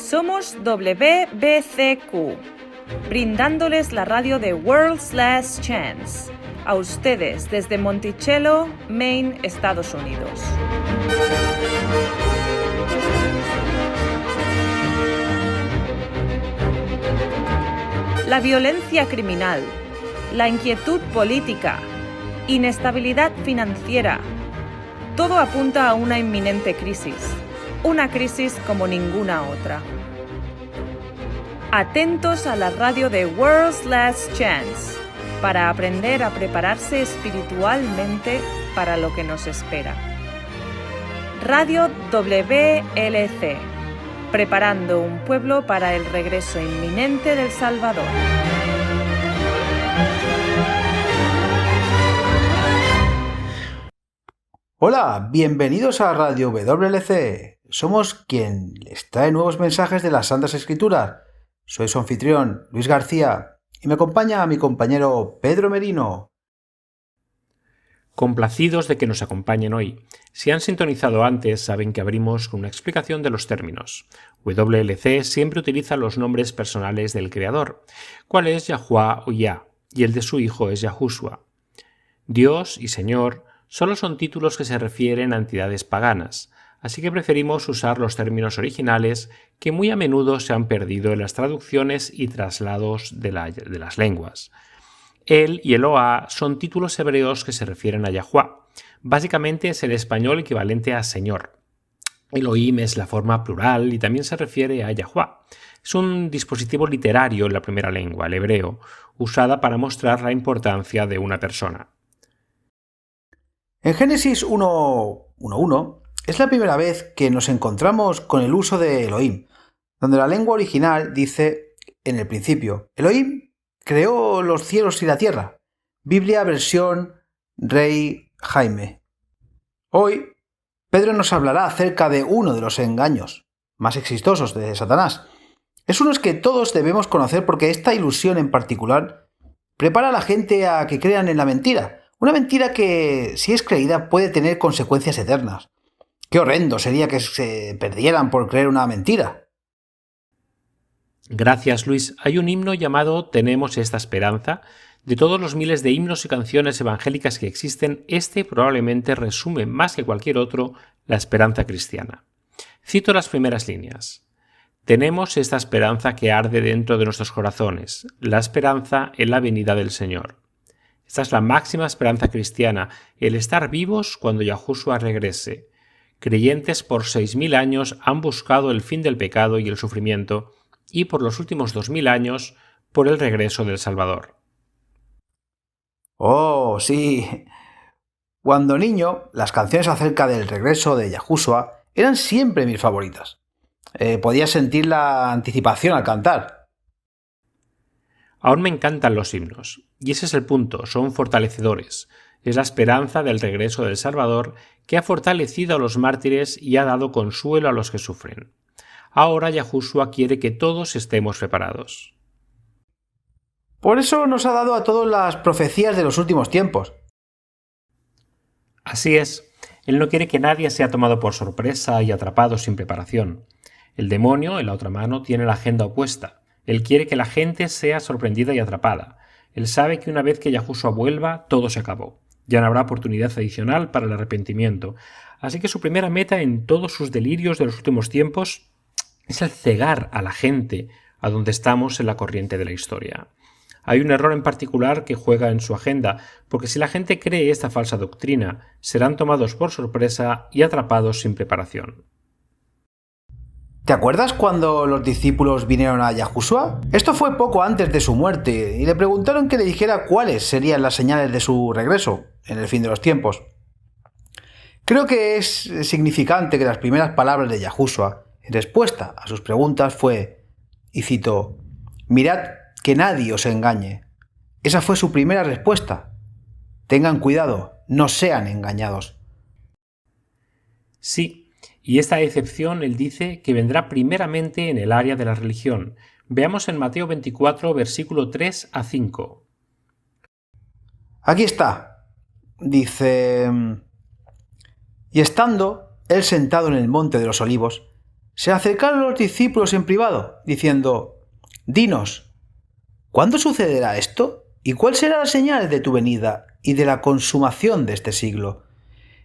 Somos WBCQ, brindándoles la radio de World's Last Chance, a ustedes desde Monticello, Maine, Estados Unidos. La violencia criminal, la inquietud política, inestabilidad financiera, todo apunta a una inminente crisis, una crisis como ninguna otra. Atentos a la radio de World's Last Chance para aprender a prepararse espiritualmente para lo que nos espera. Radio WLC, preparando un pueblo para el regreso inminente del Salvador. Hola, bienvenidos a Radio WLC. Somos quien les trae nuevos mensajes de las Santas Escrituras. Soy su anfitrión, Luis García, y me acompaña mi compañero Pedro Merino. Complacidos de que nos acompañen hoy. Si han sintonizado antes, saben que abrimos con una explicación de los términos. WLC siempre utiliza los nombres personales del Creador, cuál es Yahuwah o Yah, y el de su hijo es Yahushua. Dios y Señor solo son títulos que se refieren a entidades paganas, así que preferimos usar los términos originales que muy a menudo se han perdido en las traducciones y traslados de las lenguas. El y Eloah son títulos hebreos que se refieren a Yahuwah. Básicamente es el español equivalente a Señor. Elohim es la forma plural y también se refiere a Yahuwah. Es un dispositivo literario en la primera lengua, el hebreo, usada para mostrar la importancia de una persona. En Génesis 1:1 es la primera vez que nos encontramos con el uso de Elohim, donde la lengua original dice en el principio, Elohim creó los cielos y la tierra. Biblia versión Rey Jaime. Hoy, Pedro nos hablará acerca de uno de los engaños más exitosos de Satanás. Es uno que todos debemos conocer porque esta ilusión en particular prepara a la gente a que crean en la mentira. Una mentira que, si es creída, puede tener consecuencias eternas. Qué horrendo sería que se perdieran por creer una mentira. Gracias, Luis. Hay un himno llamado Tenemos esta esperanza. De todos los miles de himnos y canciones evangélicas que existen, este probablemente resume más que cualquier otro la esperanza cristiana. Cito las primeras líneas. Tenemos esta esperanza que arde dentro de nuestros corazones, la esperanza en la venida del Señor. Esta es la máxima esperanza cristiana, el estar vivos cuando Yahushua regrese. Creyentes por 6.000 años han buscado el fin del pecado y el sufrimiento, y por los últimos 2.000 años por el regreso del Salvador. Oh, sí. Cuando niño, las canciones acerca del regreso de Yahushua eran siempre mis favoritas. Podía sentir la anticipación al cantar. Aún me encantan los himnos, y ese es el punto, son fortalecedores. Es la esperanza del regreso del Salvador que ha fortalecido a los mártires y ha dado consuelo a los que sufren. Ahora Yahushua quiere que todos estemos preparados. Por eso nos ha dado a todos las profecías de los últimos tiempos. Así es, Él no quiere que nadie sea tomado por sorpresa y atrapado sin preparación. El demonio, en la otra mano, tiene la agenda opuesta. Él quiere que la gente sea sorprendida y atrapada. Él sabe que una vez que Yahushua vuelva, todo se acabó. Ya no habrá oportunidad adicional para el arrepentimiento. Así que su primera meta en todos sus delirios de los últimos tiempos es el cegar a la gente a donde estamos en la corriente de la historia. Hay un error en particular que juega en su agenda, porque si la gente cree esta falsa doctrina, serán tomados por sorpresa y atrapados sin preparación. ¿Te acuerdas cuando los discípulos vinieron a Yahushua? Esto fue poco antes de su muerte y le preguntaron que le dijera cuáles serían las señales de su regreso en el fin de los tiempos. Creo que es significante que las primeras palabras de Yahushua en respuesta a sus preguntas fue, y cito, «Mirad que nadie os engañe». Esa fue su primera respuesta. Tengan cuidado, no sean engañados. Sí, y esta excepción él dice que vendrá primeramente en el área de la religión. Veamos en Mateo 24, versículo 3 a 5. Aquí está. Dice, y estando él sentado en el monte de los olivos, se acercaron los discípulos en privado, diciendo: «Dinos, ¿cuándo sucederá esto? ¿Y cuál será la señal de tu venida y de la consumación de este siglo?».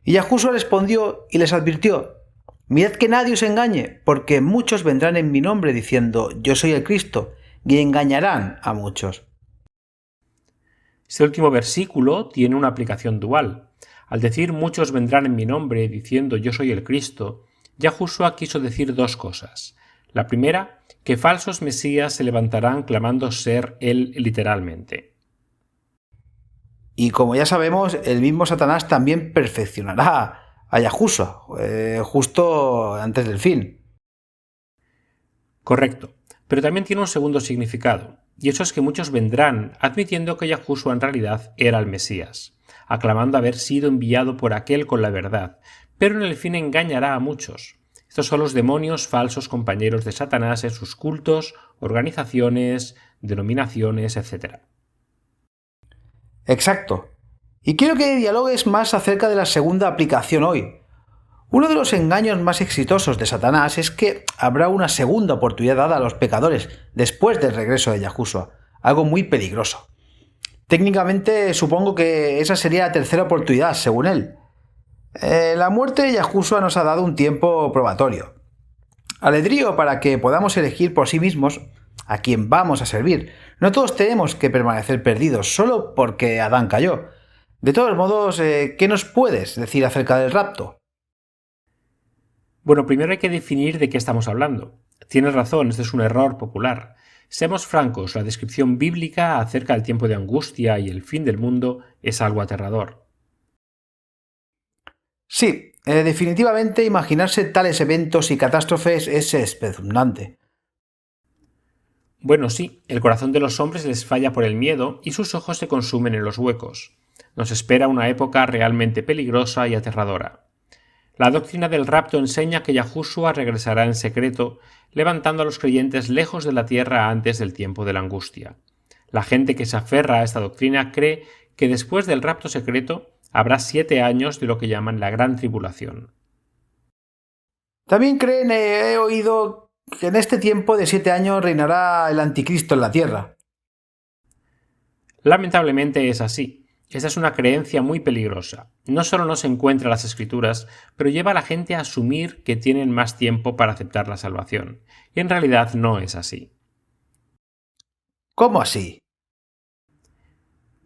Y Yahushua respondió y les advirtió: «Mirad que nadie os engañe, porque muchos vendrán en mi nombre diciendo: Yo soy el Cristo, y engañarán a muchos». Este último versículo tiene una aplicación dual. Al decir muchos vendrán en mi nombre diciendo yo soy el Cristo, Yahushua quiso decir dos cosas. La primera, que falsos mesías se levantarán clamando ser él literalmente. Y como ya sabemos, el mismo Satanás también perfeccionará a Yahushua, justo antes del fin. Correcto, pero también tiene un segundo significado, y eso es que muchos vendrán admitiendo que Yahushua en realidad era el Mesías, aclamando haber sido enviado por aquel con la verdad, pero en el fin engañará a muchos. Estos son los demonios falsos compañeros de Satanás en sus cultos, organizaciones, denominaciones, etc. Exacto. Y quiero que dialogues más acerca de la segunda aplicación hoy. Uno de los engaños más exitosos de Satanás es que habrá una segunda oportunidad dada a los pecadores después del regreso de Yahushua, algo muy peligroso. Técnicamente supongo que esa sería la tercera oportunidad, según él. La muerte de Yahushua nos ha dado un tiempo probatorio. Albedrío para que podamos elegir por sí mismos a quién vamos a servir. No todos tenemos que permanecer perdidos solo porque Adán cayó. De todos modos, ¿qué nos puedes decir acerca del rapto? Bueno, primero hay que definir de qué estamos hablando. Tienes razón, este es un error popular. Seamos francos, la descripción bíblica acerca del tiempo de angustia y el fin del mundo es algo aterrador. Sí, definitivamente imaginarse tales eventos y catástrofes es espeluznante. Bueno, sí, el corazón de los hombres les falla por el miedo y sus ojos se consumen en los huecos. Nos espera una época realmente peligrosa y aterradora. La doctrina del rapto enseña que Yahushua regresará en secreto, levantando a los creyentes lejos de la tierra antes del tiempo de la angustia. La gente que se aferra a esta doctrina cree que después del rapto secreto habrá 7 años de lo que llaman la Gran Tribulación. También creen, he oído, que en este tiempo de 7 años reinará el anticristo en la tierra. Lamentablemente es así. Esta es una creencia muy peligrosa. No solo no se encuentra en las Escrituras, pero lleva a la gente a asumir que tienen más tiempo para aceptar la salvación. Y en realidad no es así. ¿Cómo así?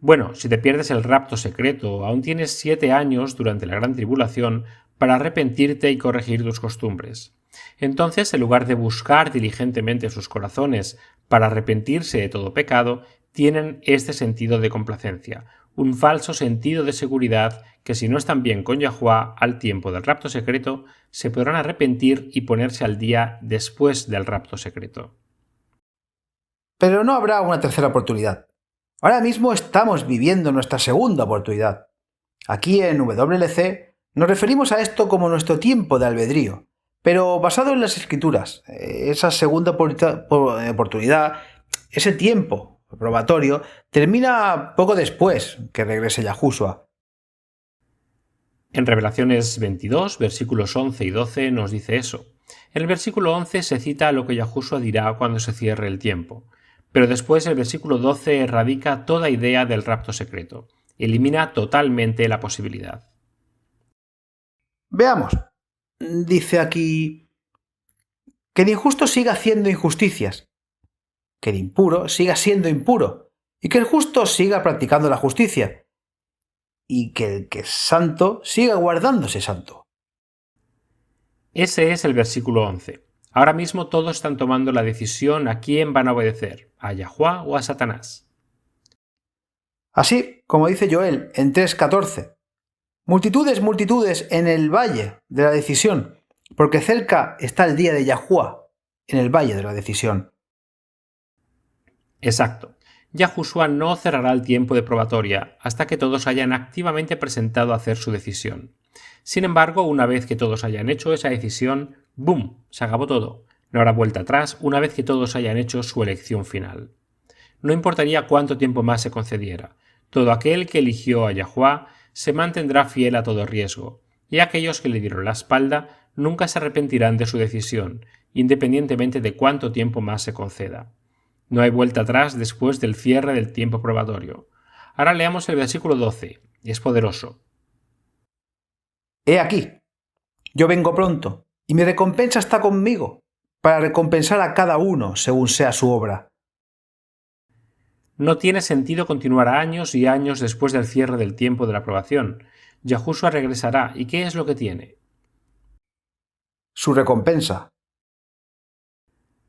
Bueno, si te pierdes el rapto secreto, aún tienes 7 años durante la Gran Tribulación para arrepentirte y corregir tus costumbres. Entonces, en lugar de buscar diligentemente sus corazones para arrepentirse de todo pecado, tienen este sentido de complacencia, un falso sentido de seguridad que si no están bien con Yahuwah al tiempo del rapto secreto, se podrán arrepentir y ponerse al día después del rapto secreto. Pero no habrá una tercera oportunidad. Ahora mismo estamos viviendo nuestra segunda oportunidad. Aquí en WLC nos referimos a esto como nuestro tiempo de albedrío, pero basado en las Escrituras. Esa segunda oportunidad, ese tiempo probatorio, termina poco después que regrese Yahushua. En Revelaciones 22, versículos 11 y 12 nos dice eso. En el versículo 11 se cita lo que Yahushua dirá cuando se cierre el tiempo, pero después el versículo 12 erradica toda idea del rapto secreto, elimina totalmente la posibilidad. Veamos. Dice aquí que el injusto siga haciendo injusticias, que el impuro siga siendo impuro, y que el justo siga practicando la justicia, y que el que es santo siga guardándose santo. Ese es el versículo 11. Ahora mismo todos están tomando la decisión a quién van a obedecer, a Yahuwah o a Satanás. Así, como dice Joel en 3:14, multitudes, multitudes en el valle de la decisión, porque cerca está el día de Yahuwah en el valle de la decisión. Exacto. Yahushua no cerrará el tiempo de probatoria hasta que todos hayan activamente presentado a hacer su decisión. Sin embargo, una vez que todos hayan hecho esa decisión, ¡boom!, se acabó todo. No habrá vuelta atrás una vez que todos hayan hecho su elección final. No importaría cuánto tiempo más se concediera. Todo aquel que eligió a Yahuwah se mantendrá fiel a todo riesgo, y aquellos que le dieron la espalda nunca se arrepentirán de su decisión, independientemente de cuánto tiempo más se conceda. No hay vuelta atrás después del cierre del tiempo probatorio. Ahora leamos el versículo 12. Es poderoso. He aquí, yo vengo pronto, y mi recompensa está conmigo, para recompensar a cada uno según sea su obra. No tiene sentido continuar años y años después del cierre del tiempo de la aprobación. Yahushua regresará, ¿y qué es lo que tiene? Su recompensa.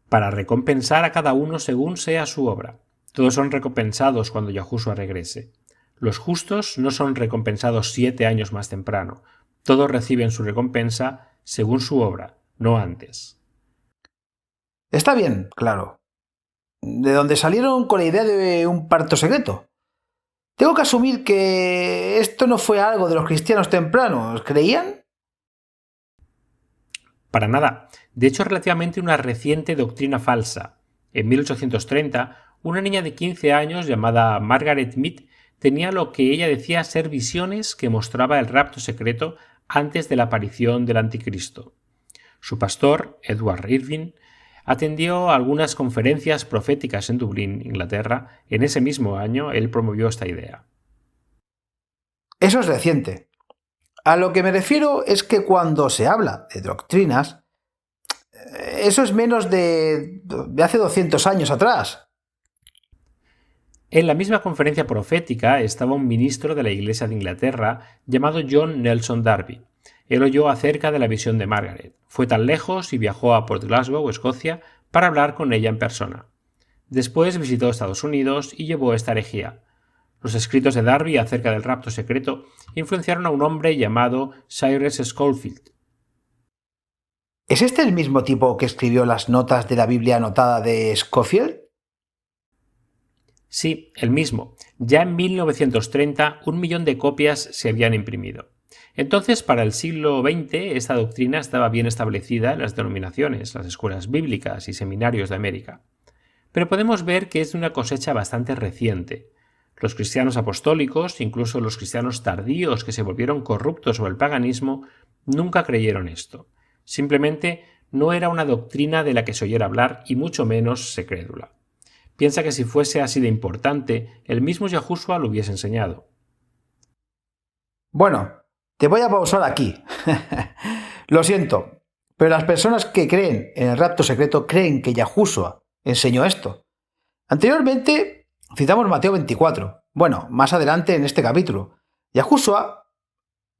Para recompensar a cada uno según sea su obra. Todos son recompensados cuando Yahushua regrese. Los justos no son recompensados 7 años más temprano. Todos reciben su recompensa según su obra, no antes. Está bien, claro. ¿De dónde salieron con la idea de un parto secreto? Tengo que asumir que esto no fue algo de los cristianos tempranos, ¿creían? Para nada. De hecho, es relativamente una reciente doctrina falsa. En 1830, una niña de 15 años llamada Margaret Mead tenía lo que ella decía ser visiones que mostraba el rapto secreto antes de la aparición del anticristo. Su pastor, Edward Irving, atendió algunas conferencias proféticas en Dublín, Inglaterra. En ese mismo año, él promovió esta idea. Eso es reciente. A lo que me refiero es que cuando se habla de doctrinas, eso es menos de hace 200 años atrás. En la misma conferencia profética estaba un ministro de la Iglesia de Inglaterra llamado John Nelson Darby. Él oyó acerca de la visión de Margaret. Fue tan lejos y viajó a Port Glasgow, Escocia, para hablar con ella en persona. Después visitó Estados Unidos y llevó esta herejía. Los escritos de Darby acerca del rapto secreto influenciaron a un hombre llamado Cyrus Schofield. ¿Es este el mismo tipo que escribió las notas de la Biblia anotada de Scofield? Sí, el mismo. Ya en 1930, 1 millón de copias se habían imprimido. Entonces, para el siglo XX, esta doctrina estaba bien establecida en las denominaciones, las escuelas bíblicas y seminarios de América. Pero podemos ver que es de una cosecha bastante reciente. Los cristianos apostólicos, incluso los cristianos tardíos que se volvieron corruptos por el paganismo, nunca creyeron esto. Simplemente no era una doctrina de la que se oyera hablar y mucho menos se crédula. Piensa que si fuese así de importante, el mismo Yahushua lo hubiese enseñado. Bueno, te voy a pausar aquí. Lo siento, pero las personas que creen en el rapto secreto creen que Yahushua enseñó esto. Anteriormente citamos Mateo 24. Bueno, más adelante en este capítulo, Yahushua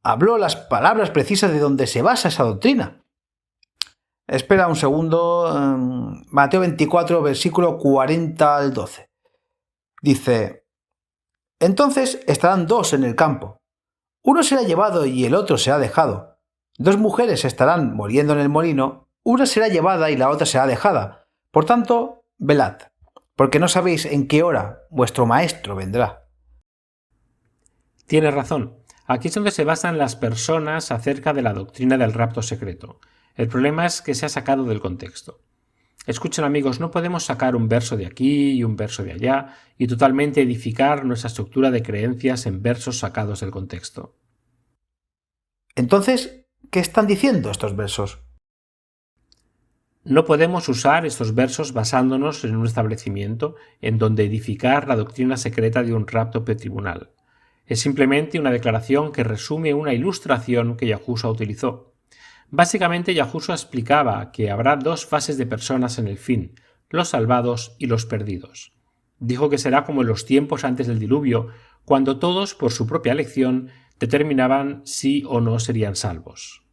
habló las palabras precisas de donde se basa esa doctrina. Espera un segundo. Mateo 24, versículo 40 al 12. Dice: entonces estarán 2 en el campo. Uno será llevado y el otro será dejado. 2 mujeres estarán moliendo en el molino. Una será llevada y la otra será dejada. Por tanto, velad, porque no sabéis en qué hora vuestro maestro vendrá. Tiene razón. Aquí es donde se basan las personas acerca de la doctrina del rapto secreto. El problema es que se ha sacado del contexto. Escuchen, amigos, no podemos sacar un verso de aquí y un verso de allá y totalmente edificar nuestra estructura de creencias en versos sacados del contexto. Entonces, ¿qué están diciendo estos versos? No podemos usar estos versos basándonos en un establecimiento en donde edificar la doctrina secreta de un rapto pretribunal. Es simplemente una declaración que resume una ilustración que Yahushua utilizó. Básicamente, Yahushua explicaba que habrá 2 fases de personas en el fin, los salvados y los perdidos. Dijo que será como en los tiempos antes del diluvio, cuando todos, por su propia elección, determinaban si o no serían salvos.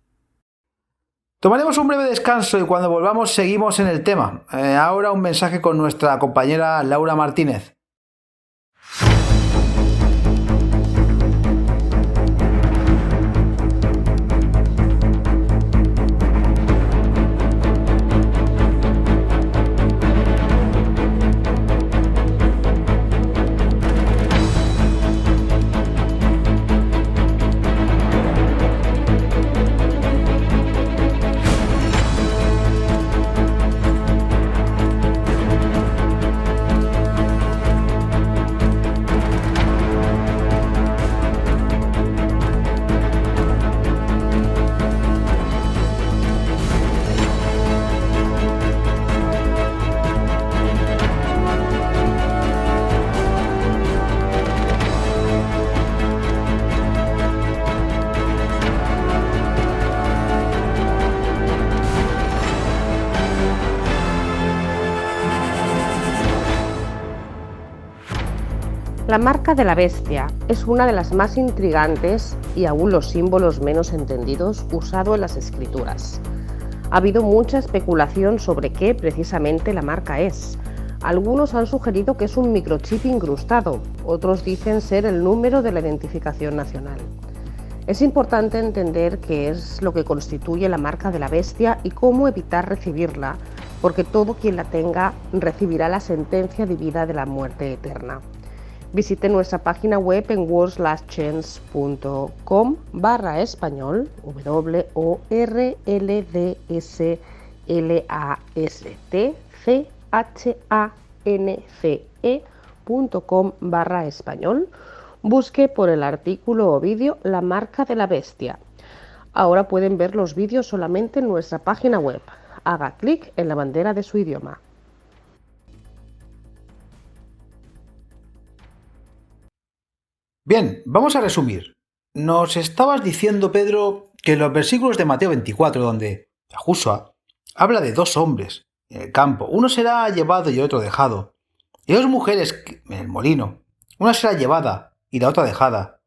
Tomaremos un breve descanso y cuando volvamos seguimos en el tema. Ahora un mensaje con nuestra compañera Laura Martínez. La marca de la bestia es una de las más intrigantes y aún los símbolos menos entendidos usado en las escrituras. Ha habido mucha especulación sobre qué precisamente la marca es. Algunos han sugerido que es un microchip incrustado, otros dicen ser el número de la identificación nacional. Es importante entender qué es lo que constituye la marca de la bestia y cómo evitar recibirla, porque todo quien la tenga recibirá la sentencia divina de la muerte eterna. Visite nuestra página web en worldslastchance.com/español, worldslastchance.com/español. Busque por el artículo o vídeo La marca de la bestia. Ahora pueden ver los vídeos solamente en nuestra página web. Haga clic en la bandera de su idioma. Bien, vamos a resumir. Nos estabas diciendo, Pedro, que en los versículos de Mateo 24, donde Yahushua habla de dos hombres en el campo, uno será llevado y otro dejado, y dos mujeres en el molino, una será llevada y la otra dejada,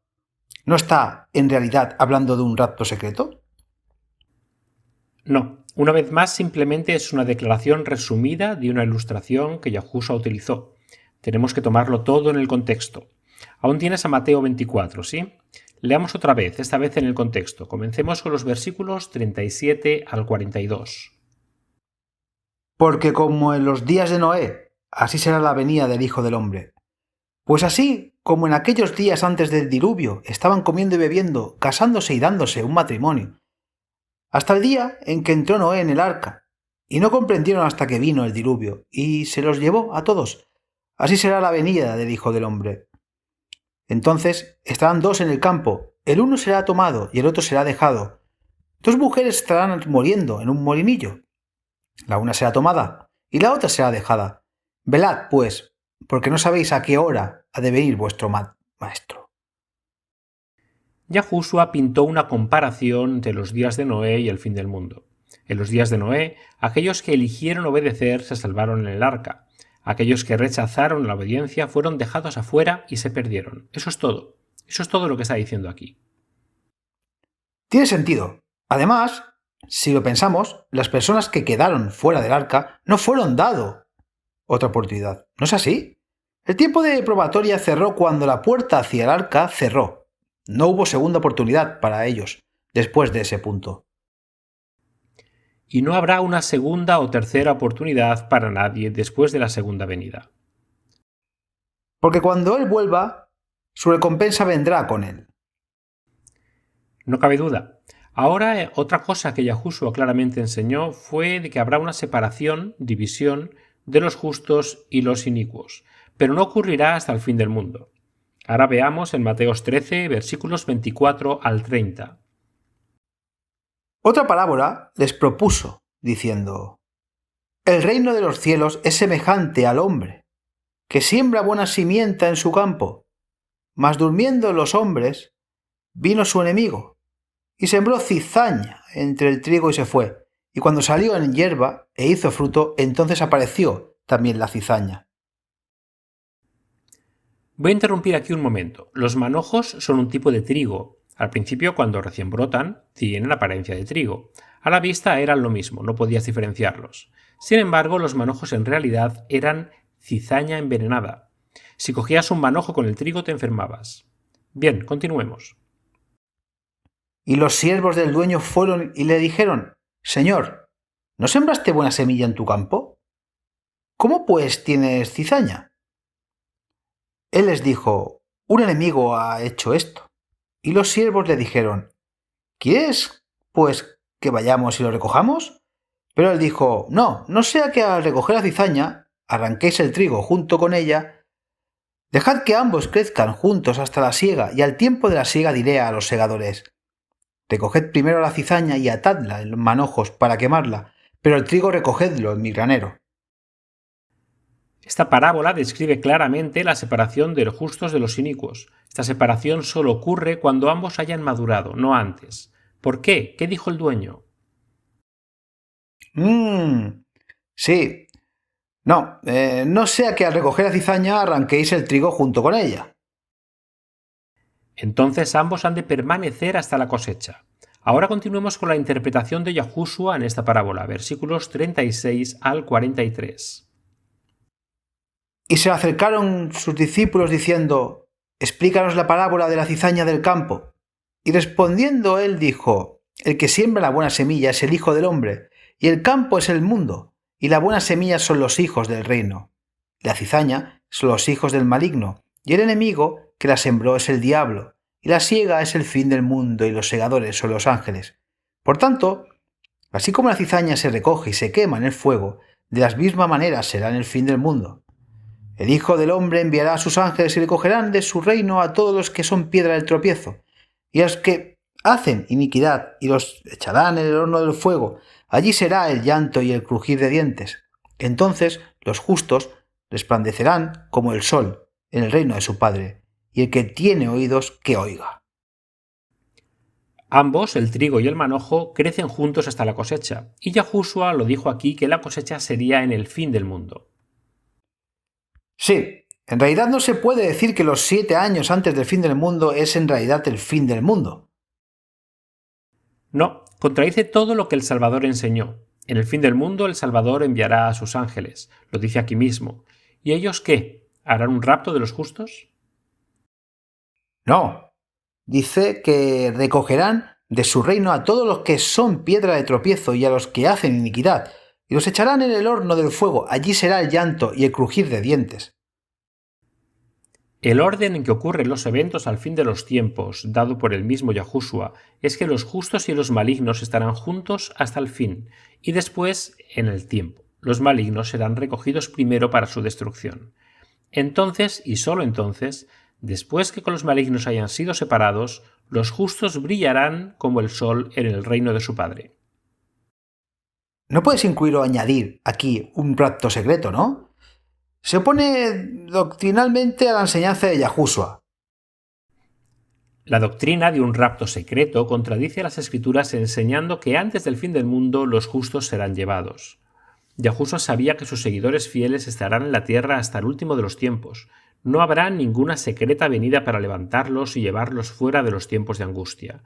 ¿no está en realidad hablando de un rapto secreto? No, una vez más simplemente es una declaración resumida de una ilustración que Yahushua utilizó. Tenemos que tomarlo todo en el contexto. Aún tienes a Mateo 24, ¿sí? Leamos otra vez, esta vez en el contexto. Comencemos con los versículos 37 al 42. Porque como en los días de Noé, así será la venida del Hijo del Hombre. Pues así como en aquellos días antes del diluvio estaban comiendo y bebiendo, casándose y dándose un matrimonio, hasta el día en que entró Noé en el arca, y no comprendieron hasta que vino el diluvio, y se los llevó a todos. Así será la venida del Hijo del Hombre. Entonces estarán dos en el campo, el uno será tomado y el otro será dejado. Dos mujeres estarán moliendo en un molinillo. La una será tomada y la otra será dejada. Velad, pues, porque no sabéis a qué hora ha de venir vuestro maestro. Yahushua pintó una comparación entre los días de Noé y el fin del mundo. En los días de Noé, aquellos que eligieron obedecer se salvaron en el arca. Aquellos que rechazaron la obediencia fueron dejados afuera y se perdieron. Eso es todo. Eso es todo lo que está diciendo aquí. Tiene sentido. Además, si lo pensamos, las personas que quedaron fuera del arca no fueron dado otra oportunidad. ¿No es así? El tiempo de probatoria cerró cuando la puerta hacia el arca cerró. No hubo segunda oportunidad para ellos después de ese punto. Y no habrá una segunda o tercera oportunidad para nadie después de la segunda venida. Porque cuando Él vuelva, su recompensa vendrá con Él. No cabe duda. Ahora, otra cosa que Yahushua claramente enseñó fue de que habrá una separación, división, de los justos y los inicuos, pero no ocurrirá hasta el fin del mundo. Ahora veamos en Mateos 13, versículos 24 al 30. Otra parábola les propuso, diciendo: El reino de los cielos es semejante al hombre, que siembra buena simiente en su campo, mas durmiendo los hombres, vino su enemigo, y sembró cizaña entre el trigo y se fue, y cuando salió en hierba e hizo fruto, entonces apareció también la cizaña. Voy a interrumpir aquí un momento. Los manojos son un tipo de trigo. Al principio, cuando recién brotan, tienen apariencia de trigo. A la vista eran lo mismo, no podías diferenciarlos. Sin embargo, los manojos en realidad eran cizaña envenenada. Si cogías un manojo con el trigo te enfermabas. Bien, continuemos. Y los siervos del dueño fueron y le dijeron: Señor, ¿no sembraste buena semilla en tu campo? ¿Cómo pues tienes cizaña? Él les dijo: Un enemigo ha hecho esto. Y los siervos le dijeron: ¿Quieres, pues, que vayamos y lo recojamos? Pero él dijo: No sea que al recoger la cizaña arranquéis el trigo junto con ella. Dejad que ambos crezcan juntos hasta la siega, y al tiempo de la siega diré a los segadores: Recoged primero la cizaña y atadla en manojos para quemarla, pero el trigo recogedlo en mi granero. Esta parábola describe claramente la separación de los justos de los inicuos. Esta separación solo ocurre cuando ambos hayan madurado, no antes. ¿Por qué? ¿Qué dijo el dueño? Sí. No sea que al recoger la cizaña arranquéis el trigo junto con ella. Entonces ambos han de permanecer hasta la cosecha. Ahora continuemos con la interpretación de Yahushua en esta parábola, versículos 36 al 43. Y se le acercaron sus discípulos diciendo: Explícanos la parábola de la cizaña del campo. Y respondiendo él dijo: El que siembra la buena semilla es el Hijo del Hombre, y el campo es el mundo, y la buena semilla son los hijos del reino. La cizaña son los hijos del maligno, y el enemigo que la sembró es el diablo, y la siega es el fin del mundo, y los segadores son los ángeles. Por tanto, así como la cizaña se recoge y se quema en el fuego, de la misma manera será en el fin del mundo. El Hijo del Hombre enviará a sus ángeles y recogerán de su reino a todos los que son piedra del tropiezo, y a los que hacen iniquidad, y los echarán en el horno del fuego. Allí será el llanto y el crujir de dientes. Entonces los justos resplandecerán como el sol en el reino de su Padre, y el que tiene oídos, que oiga. Ambos, el trigo y el manojo, crecen juntos hasta la cosecha, y Yahushua lo dijo aquí que la cosecha sería en el fin del mundo. Sí, en realidad no se puede decir que los 7 años antes del fin del mundo es en realidad el fin del mundo. No, contradice todo lo que el Salvador enseñó. En el fin del mundo el Salvador enviará a sus ángeles, lo dice aquí mismo. ¿Y ellos qué? ¿Harán un rapto de los justos? No, dice que recogerán de su reino a todos los que son piedra de tropiezo y a los que hacen iniquidad, y los echarán en el horno del fuego. Allí será el llanto y el crujir de dientes. El orden en que ocurren los eventos al fin de los tiempos, dado por el mismo Yahushua, es que los justos y los malignos estarán juntos hasta el fin, y después, en el tiempo, los malignos serán recogidos primero para su destrucción. Entonces, y sólo entonces, después que con los malignos hayan sido separados, los justos brillarán como el sol en el reino de su Padre. No puedes incluir o añadir aquí un rapto secreto, ¿no? Se opone doctrinalmente a la enseñanza de Yahushua. La doctrina de un rapto secreto contradice a las Escrituras enseñando que antes del fin del mundo los justos serán llevados. Yahushua sabía que sus seguidores fieles estarán en la tierra hasta el último de los tiempos. No habrá ninguna secreta venida para levantarlos y llevarlos fuera de los tiempos de angustia.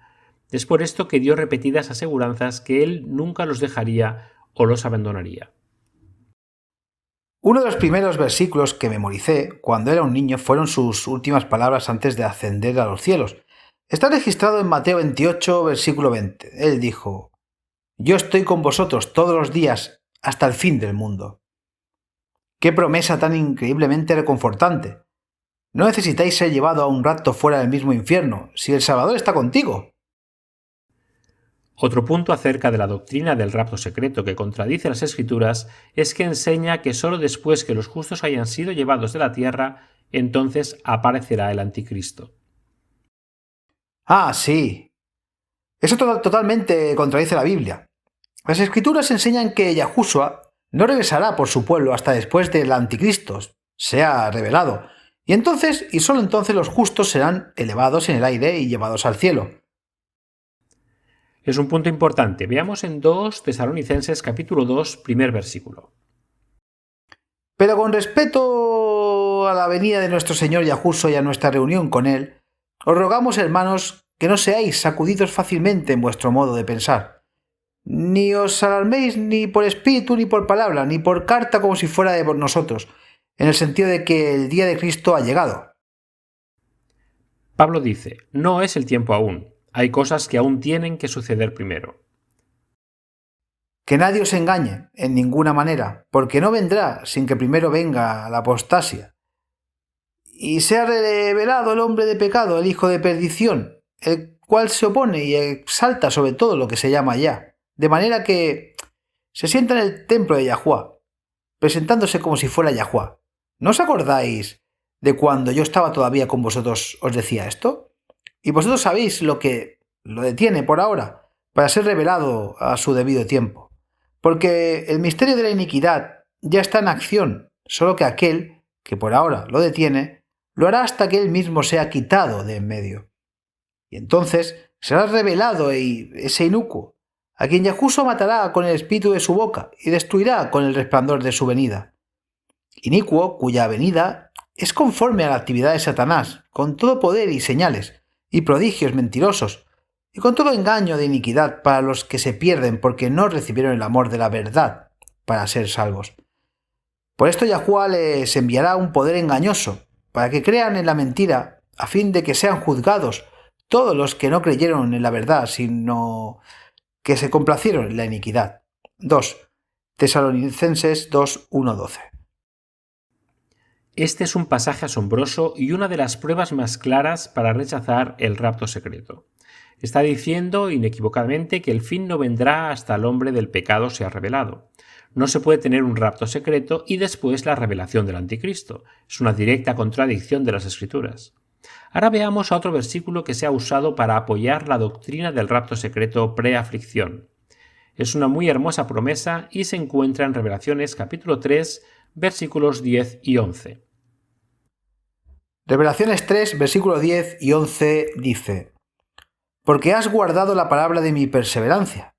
Es por esto que dio repetidas aseguranzas que Él nunca los dejaría o los abandonaría. Uno de los primeros versículos que memoricé cuando era un niño fueron sus últimas palabras antes de ascender a los cielos. Está registrado en Mateo 28, versículo 20. Él dijo: Yo estoy con vosotros todos los días hasta el fin del mundo. ¡Qué promesa tan increíblemente reconfortante! No necesitáis ser llevado a un rapto fuera del mismo infierno, si el Salvador está contigo. Otro punto acerca de la doctrina del rapto secreto que contradice las Escrituras es que enseña que sólo después que los justos hayan sido llevados de la tierra, entonces aparecerá el anticristo. Ah, sí. Eso totalmente contradice la Biblia. Las Escrituras enseñan que Yahushua no regresará por su pueblo hasta después del anticristo sea revelado, y entonces, y sólo entonces, los justos serán elevados en el aire y llevados al cielo. Es un punto importante. Veamos en 2 Tesalonicenses capítulo 2, primer versículo. Pero con respecto a la venida de nuestro Señor Yahushua y a nuestra reunión con Él, os rogamos, hermanos, que no seáis sacudidos fácilmente en vuestro modo de pensar. Ni os alarméis ni por espíritu ni por palabra, ni por carta como si fuera de nosotros, en el sentido de que el día de Cristo ha llegado. Pablo dice, no es el tiempo aún. Hay cosas que aún tienen que suceder primero. Que nadie os engañe, en ninguna manera, porque no vendrá sin que primero venga la apostasia. Y sea revelado el hombre de pecado, el hijo de perdición, el cual se opone y exalta sobre todo lo que se llama Yah, de manera que se sienta en el templo de Yahuwah, presentándose como si fuera Yahuwah. ¿No os acordáis de cuando yo estaba todavía con vosotros os decía esto? Y vosotros sabéis lo que lo detiene por ahora, para ser revelado a su debido tiempo. Porque el misterio de la iniquidad ya está en acción, solo que aquel que por ahora lo detiene, lo hará hasta que él mismo sea quitado de en medio. Y entonces será revelado ese inicuo, a quien Yahushua matará con el espíritu de su boca y destruirá con el resplandor de su venida. inicuo cuya venida es conforme a la actividad de Satanás, con todo poder y señales, y prodigios mentirosos, y con todo engaño de iniquidad para los que se pierden porque no recibieron el amor de la verdad para ser salvos. Por esto Yahuwah les enviará un poder engañoso, para que crean en la mentira, a fin de que sean juzgados todos los que no creyeron en la verdad, sino que se complacieron en la iniquidad. 2 Tesalonicenses 2:1-12. Este es un pasaje asombroso y una de las pruebas más claras para rechazar el rapto secreto. Está diciendo inequívocamente que el fin no vendrá hasta el hombre del pecado sea revelado. No se puede tener un rapto secreto y después la revelación del anticristo. Es una directa contradicción de las Escrituras. Ahora veamos a otro versículo que se ha usado para apoyar la doctrina del rapto secreto preaflicción. Es una muy hermosa promesa y se encuentra en Revelaciones capítulo 3, versículos 10 y 11. Revelaciones 3, versículos 10 y 11 dice: Porque has guardado la palabra de mi perseverancia.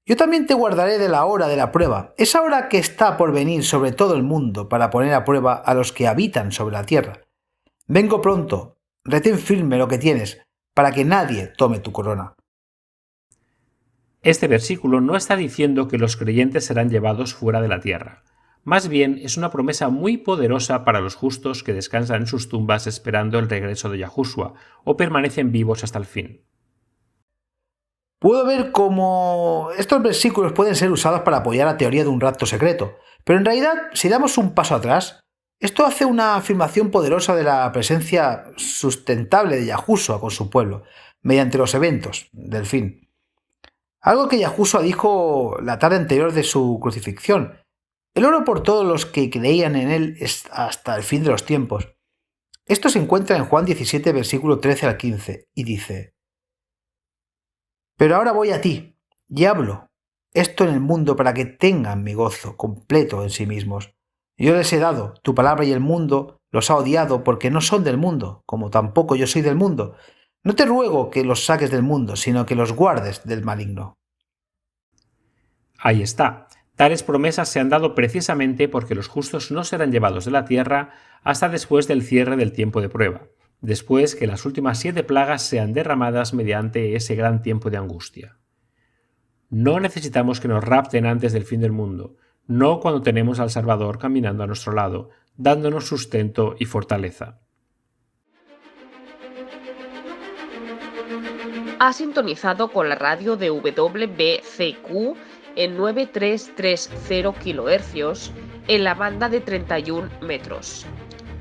Yo también te guardaré de la hora de la prueba, esa hora que está por venir sobre todo el mundo para poner a prueba a los que habitan sobre la tierra. Vengo pronto, retén firme lo que tienes, para que nadie tome tu corona. Este versículo no está diciendo que los creyentes serán llevados fuera de la tierra. Más bien es una promesa muy poderosa para los justos que descansan en sus tumbas esperando el regreso de Yahushua o permanecen vivos hasta el fin. Puedo ver cómo estos versículos pueden ser usados para apoyar la teoría de un rapto secreto, pero en realidad, si damos un paso atrás, esto hace una afirmación poderosa de la presencia sustentable de Yahushua con su pueblo, mediante los eventos del fin. Algo que Yahushua dijo la tarde anterior de su crucifixión: el oro por todos los que creían en él hasta el fin de los tiempos. Esto se encuentra en Juan 17, versículo 13 al 15, y dice: Pero ahora voy a ti, y hablo esto en el mundo para que tengan mi gozo completo en sí mismos. Yo les he dado tu palabra y el mundo los ha odiado porque no son del mundo, como tampoco yo soy del mundo. No te ruego que los saques del mundo, sino que los guardes del maligno. Ahí está. Tales promesas se han dado precisamente porque los justos no serán llevados de la tierra hasta después del cierre del tiempo de prueba, después que las últimas 7 plagas sean derramadas mediante ese gran tiempo de angustia. No necesitamos que nos rapten antes del fin del mundo, no cuando tenemos al Salvador caminando a nuestro lado, dándonos sustento y fortaleza. Ha sintonizado con la radio de WBCQ en 9330 kHz en la banda de 31 metros.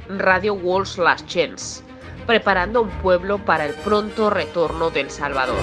Radio World's Last Chance, preparando un pueblo para el pronto retorno del Salvador.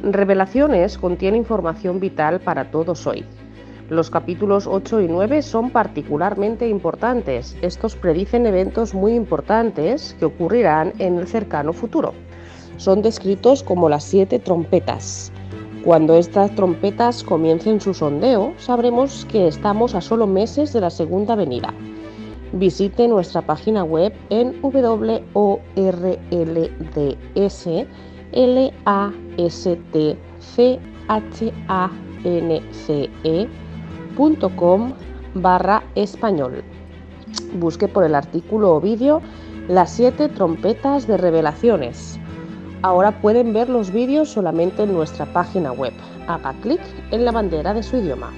Revelaciones contiene información vital para todos hoy. Los capítulos 8 y 9 son particularmente importantes. Estos predicen eventos muy importantes que ocurrirán en el cercano futuro. Son descritos como las 7 trompetas. Cuando estas trompetas comiencen su sondeo, sabremos que estamos a solo meses de la segunda venida. Visite nuestra página web en worldslastchance.com youtube.com/español. Busque por el artículo o vídeo Las 7 trompetas de revelaciones. Ahora pueden ver los vídeos solamente en nuestra página web. Haga clic en la bandera de su idioma.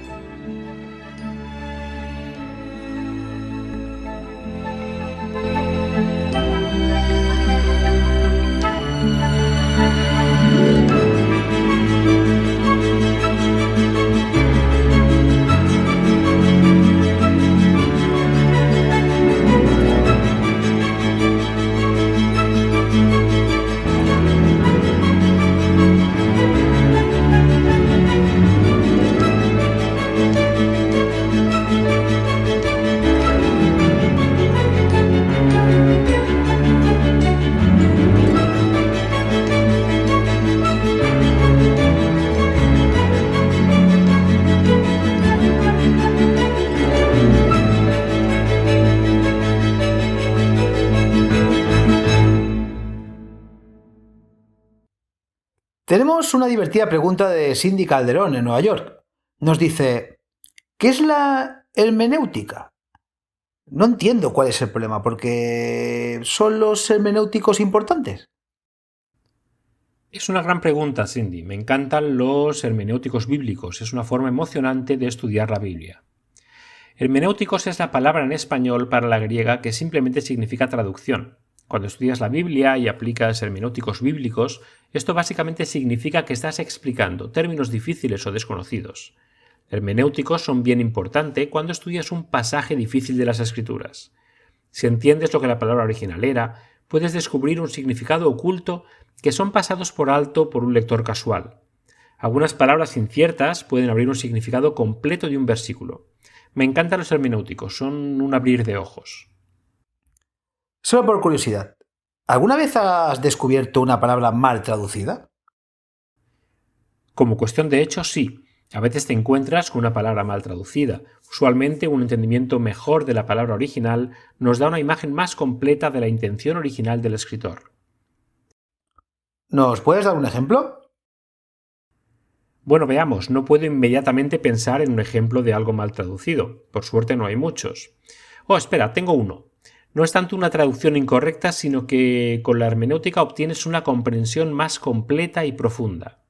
Tenemos una divertida pregunta de Cindy Calderón en Nueva York. Nos dice, ¿qué es la hermenéutica? No entiendo cuál es el problema, porque ¿son los hermenéuticos importantes? Es una gran pregunta, Cindy. Me encantan los hermenéuticos bíblicos. Es una forma emocionante de estudiar la Biblia. Hermenéuticos es la palabra en español para la griega que simplemente significa traducción. Cuando estudias la Biblia y aplicas hermenéuticos bíblicos, esto básicamente significa que estás explicando términos difíciles o desconocidos. Hermenéuticos son bien importantes cuando estudias un pasaje difícil de las Escrituras. Si entiendes lo que la palabra original era, puedes descubrir un significado oculto que son pasados por alto por un lector casual. Algunas palabras inciertas pueden abrir un significado completo de un versículo. Me encantan los hermenéuticos, son un abrir de ojos. Solo por curiosidad, ¿alguna vez has descubierto una palabra mal traducida? Como cuestión de hecho, sí. A veces te encuentras con una palabra mal traducida. Usualmente un entendimiento mejor de la palabra original nos da una imagen más completa de la intención original del escritor. ¿Nos puedes dar un ejemplo? Bueno, veamos, no puedo inmediatamente pensar en un ejemplo de algo mal traducido. Por suerte no hay muchos. Oh, espera, tengo uno. No es tanto una traducción incorrecta, sino que con la hermenéutica obtienes una comprensión más completa y profunda.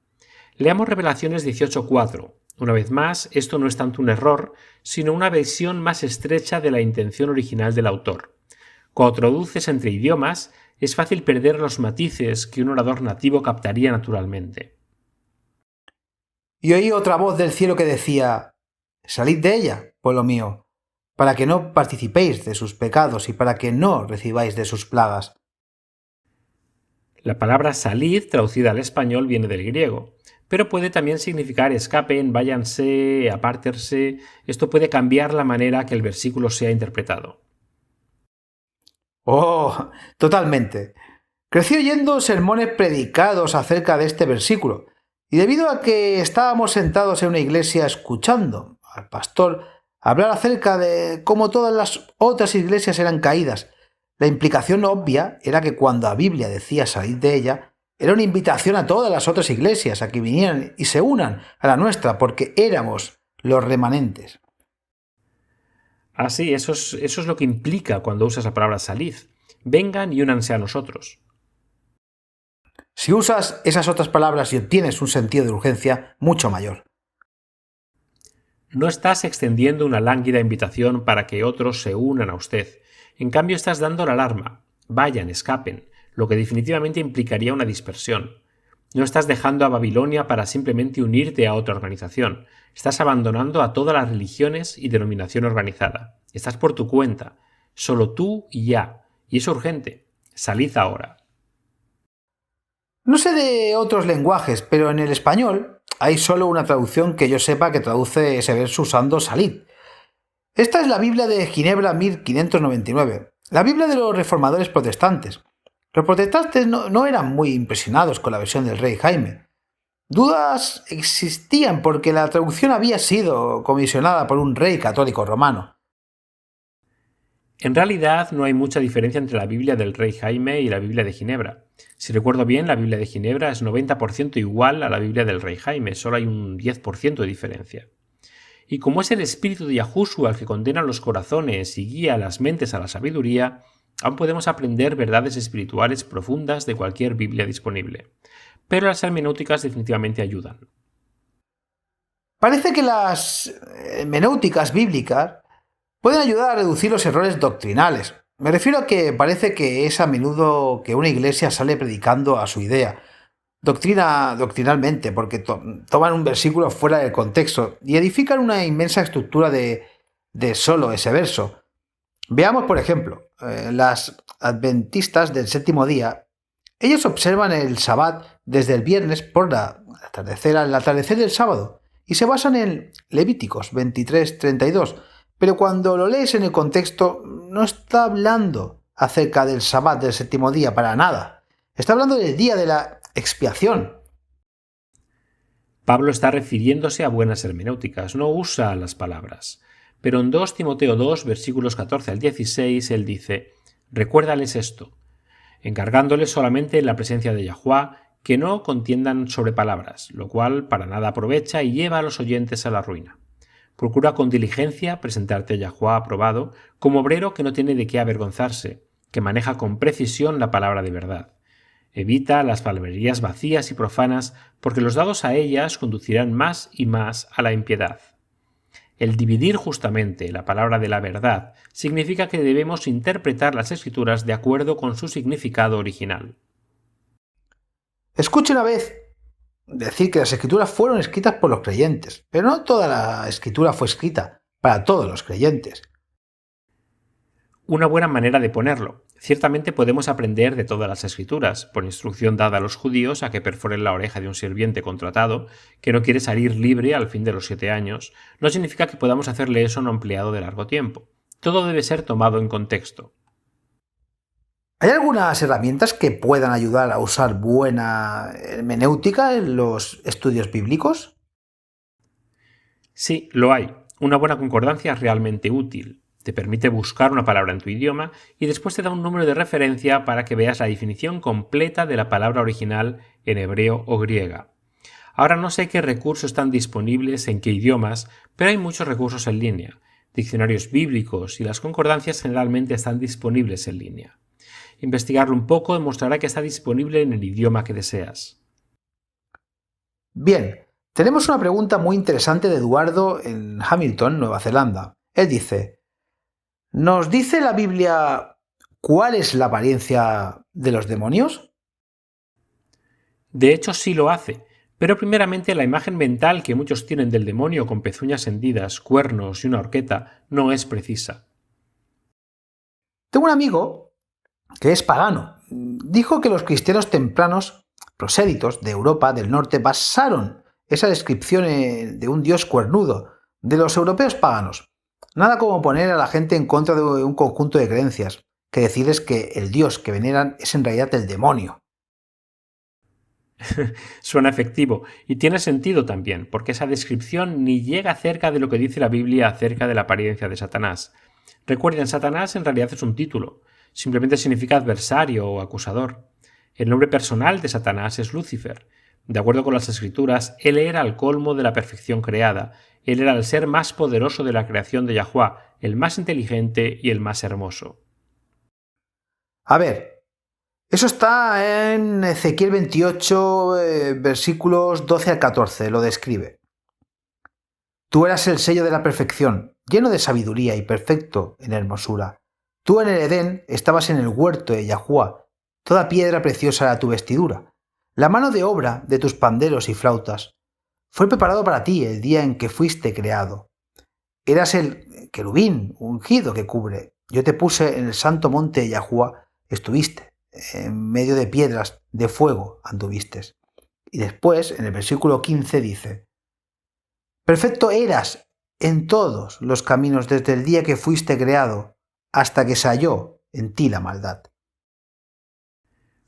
Leamos Revelaciones 18:4. Una vez más, esto no es tanto un error, sino una visión más estrecha de la intención original del autor. Cuando traduces entre idiomas, es fácil perder los matices que un orador nativo captaría naturalmente. Y oí otra voz del cielo que decía, «Salid de ella, pueblo mío, para que no participéis de sus pecados y para que no recibáis de sus plagas». La palabra salid, traducida al español, viene del griego, pero puede también significar escapen, váyanse, apártense. Esto puede cambiar la manera que el versículo sea interpretado. ¡Oh, totalmente! Crecí oyendo sermones predicados acerca de este versículo, y debido a que estábamos sentados en una iglesia escuchando al pastor hablar acerca de cómo todas las otras iglesias eran caídas, la implicación obvia era que cuando la Biblia decía salir de ella, era una invitación a todas las otras iglesias a que vinieran y se unan a la nuestra, porque éramos los remanentes. Ah, sí, eso es lo que implica cuando usas la palabra salid. Vengan y únanse a nosotros. Si usas esas otras palabras y obtienes un sentido de urgencia mucho mayor. No estás extendiendo una lánguida invitación para que otros se unan a usted. En cambio, estás dando la alarma. Vayan, escapen, lo que definitivamente implicaría una dispersión. No estás dejando a Babilonia para simplemente unirte a otra organización. Estás abandonando a todas las religiones y denominación organizada. Estás por tu cuenta. Solo tú y ya. Y es urgente. Salid ahora. No sé de otros lenguajes, pero en el español hay solo una traducción que yo sepa que traduce ese verso usando salid. Esta es la Biblia de Ginebra 1599, la Biblia de los reformadores protestantes. Los protestantes no eran muy impresionados con la versión del rey Jaime. Dudas existían porque la traducción había sido comisionada por un rey católico romano. En realidad no hay mucha diferencia entre la Biblia del rey Jaime y la Biblia de Ginebra. Si recuerdo bien, la Biblia de Ginebra es 90% igual a la Biblia del rey Jaime, solo hay un 10% de diferencia. y como es el espíritu de Yahushua el que condena los corazones y guía las mentes a la sabiduría, aún podemos aprender verdades espirituales profundas de cualquier Biblia disponible. Pero las hermenéuticas definitivamente ayudan. Parece que las hermenéuticas bíblicas pueden ayudar a reducir los errores doctrinales. Me refiero a que parece que es a menudo que una iglesia sale predicando a su idea, doctrinalmente, porque toman un versículo fuera del contexto y edifican una inmensa estructura de solo ese verso. Veamos, por ejemplo, las adventistas del séptimo día. Ellos observan el Sabbat desde el viernes por el atardecer del sábado y se basan en Levíticos 23:32. Pero cuando lo lees en el contexto, no está hablando acerca del Sabbat del séptimo día para nada. Está hablando del día de la expiación. Pablo está refiriéndose a buenas hermenéuticas, no usa las palabras. Pero en 2 Timoteo 2, versículos 14 al 16, él dice: «Recuérdales esto, encargándoles solamente en la presencia de Yahuwá que no contiendan sobre palabras, lo cual para nada aprovecha y lleva a los oyentes a la ruina. Procura con diligencia presentarte a Yahuwá aprobado, como obrero que no tiene de qué avergonzarse, que maneja con precisión la palabra de verdad. Evita las palabrerías vacías y profanas, porque los dados a ellas conducirán más y más a la impiedad. El dividir justamente la palabra de la verdad significa que debemos interpretar las Escrituras de acuerdo con su significado original». Escuche una vez decir que las Escrituras fueron escritas por los creyentes, pero no toda la Escritura fue escrita para todos los creyentes. Una buena manera de ponerlo. Ciertamente podemos aprender de todas las Escrituras, por instrucción dada a los judíos a que perforen la oreja de un sirviente contratado que no quiere salir libre al fin de los 7 años, no significa que podamos hacerle eso a un empleado de largo tiempo. Todo debe ser tomado en contexto. ¿Hay algunas herramientas que puedan ayudar a usar buena hermenéutica en los estudios bíblicos? Sí, lo hay. Una buena concordancia es realmente útil. Te permite buscar una palabra en tu idioma y después te da un número de referencia para que veas la definición completa de la palabra original en hebreo o griega. Ahora no sé qué recursos están disponibles en qué idiomas, pero hay muchos recursos en línea. Diccionarios bíblicos y las concordancias generalmente están disponibles en línea. Investigarlo un poco demostrará que está disponible en el idioma que deseas. Bien, tenemos una pregunta muy interesante de Eduardo en Hamilton, Nueva Zelanda. Él dice: ¿nos dice la Biblia cuál es la apariencia de los demonios? De hecho, sí lo hace, pero primeramente la imagen mental que muchos tienen del demonio con pezuñas hendidas, cuernos y una horqueta no es precisa. Tengo un amigo que es pagano. Dijo que los cristianos tempranos, prosélitos de Europa del Norte, basaron esa descripción de un dios cuernudo de los europeos paganos. Nada como poner a la gente en contra de un conjunto de creencias, que decirles que el dios que veneran es en realidad el demonio. Suena efectivo y tiene sentido también, porque esa descripción ni llega cerca de lo que dice la Biblia acerca de la apariencia de Satanás. Recuerden, Satanás en realidad es un título. Simplemente significa adversario o acusador. El nombre personal de Satanás es Lucifer. De acuerdo con las Escrituras, él era el colmo de la perfección creada. Él era el ser más poderoso de la creación de Yahuwá, el más inteligente y el más hermoso. A ver, eso está en Ezequiel 28, versículos 12 al 14, lo describe. Tú eras el sello de la perfección, lleno de sabiduría y perfecto en hermosura. Tú en el Edén estabas en el huerto de Yahuwá, toda piedra preciosa era tu vestidura. La mano de obra de tus panderos y flautas fue preparado para ti el día en que fuiste creado. Eras el querubín ungido que cubre. Yo te puse en el santo monte de Yahuwá, estuviste, en medio de piedras de fuego anduviste. Y después, en el versículo 15 dice: perfecto eras en todos los caminos desde el día que fuiste creado, hasta que se halló en ti la maldad.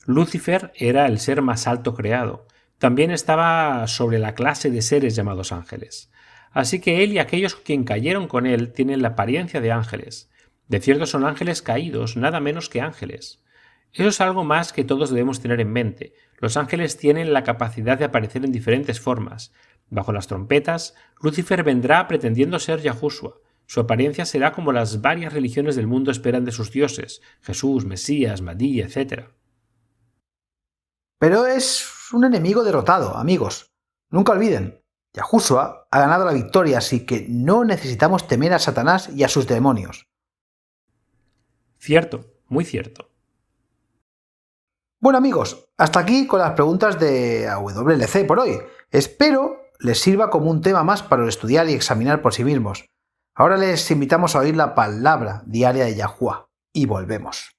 Lucifer era el ser más alto creado. También estaba sobre la clase de seres llamados ángeles. Así que él y aquellos quien cayeron con él tienen la apariencia de ángeles. De cierto son ángeles caídos, nada menos que ángeles. Eso es algo más que todos debemos tener en mente. Los ángeles tienen la capacidad de aparecer en diferentes formas. Bajo las trompetas, Lucifer vendrá pretendiendo ser Yahushua. Su apariencia será como las varias religiones del mundo esperan de sus dioses, Jesús, Mesías, Mahdi, etc. Pero es un enemigo derrotado, amigos. Nunca olviden, Yahushua ha ganado la victoria, así que no necesitamos temer a Satanás y a sus demonios. Cierto, muy cierto. Bueno amigos, hasta aquí con las preguntas de AWLC por hoy. Espero les sirva como un tema más para estudiar y examinar por sí mismos. Ahora les invitamos a oír la palabra diaria de Yahuwah y volvemos.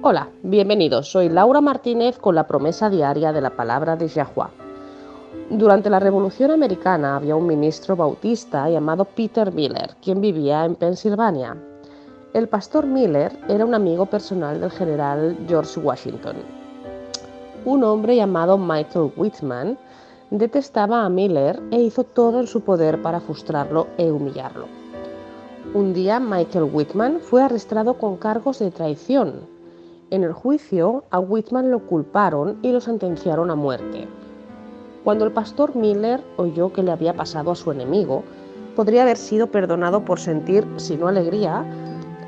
Hola, bienvenidos. Soy Laura Martínez con la promesa diaria de la palabra de Yahuwah. Durante la Revolución Americana había un ministro bautista llamado Peter Miller, quien vivía en Pensilvania. El pastor Miller era un amigo personal del general George Washington. Un hombre llamado Michael Whitman detestaba a Miller e hizo todo en su poder para frustrarlo e humillarlo. Un día Michael Whitman fue arrestado con cargos de traición. En el juicio, a Whitman lo culparon y lo sentenciaron a muerte. Cuando el pastor Miller oyó que le había pasado a su enemigo, podría haber sido perdonado por sentir, si no alegría,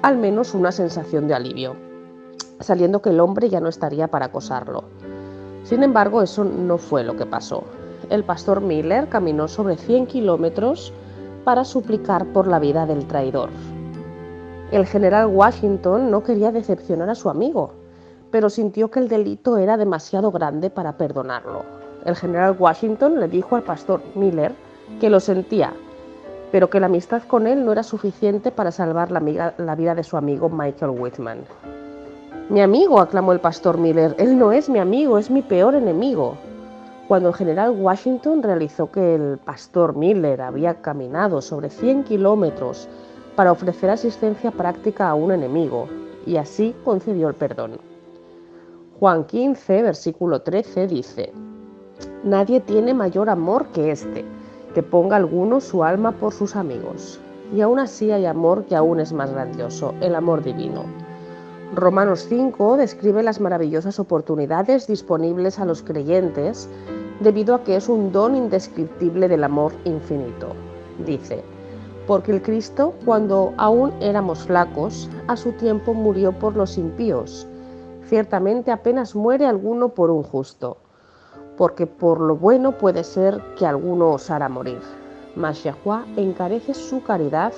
al menos una sensación de alivio, sabiendo que el hombre ya no estaría para acosarlo. Sin embargo, eso no fue lo que pasó. El pastor Miller caminó sobre 100 kilómetros para suplicar por la vida del traidor. El general Washington no quería decepcionar a su amigo, pero sintió que el delito era demasiado grande para perdonarlo. El general Washington le dijo al pastor Miller que lo sentía, pero que la amistad con él no era suficiente para salvar la vida de su amigo Michael Whitman. «Mi amigo», aclamó el pastor Miller, «él no es mi amigo, es mi peor enemigo». Cuando el general Washington realizó que el pastor Miller había caminado sobre 100 kilómetros para ofrecer asistencia práctica a un enemigo, y así concedió el perdón. Juan 15, versículo 13 dice: «Nadie tiene mayor amor que este, que ponga alguno su alma por sus amigos. Y aún así hay amor que aún es más grandioso, el amor divino». Romanos 5 describe las maravillosas oportunidades disponibles a los creyentes debido a que es un don indescriptible del amor infinito. Dice: «Porque el Cristo, cuando aún éramos flacos, a su tiempo murió por los impíos. Ciertamente apenas muere alguno por un justo, porque por lo bueno puede ser que alguno osara morir. Mas Yahuwah encarece su caridad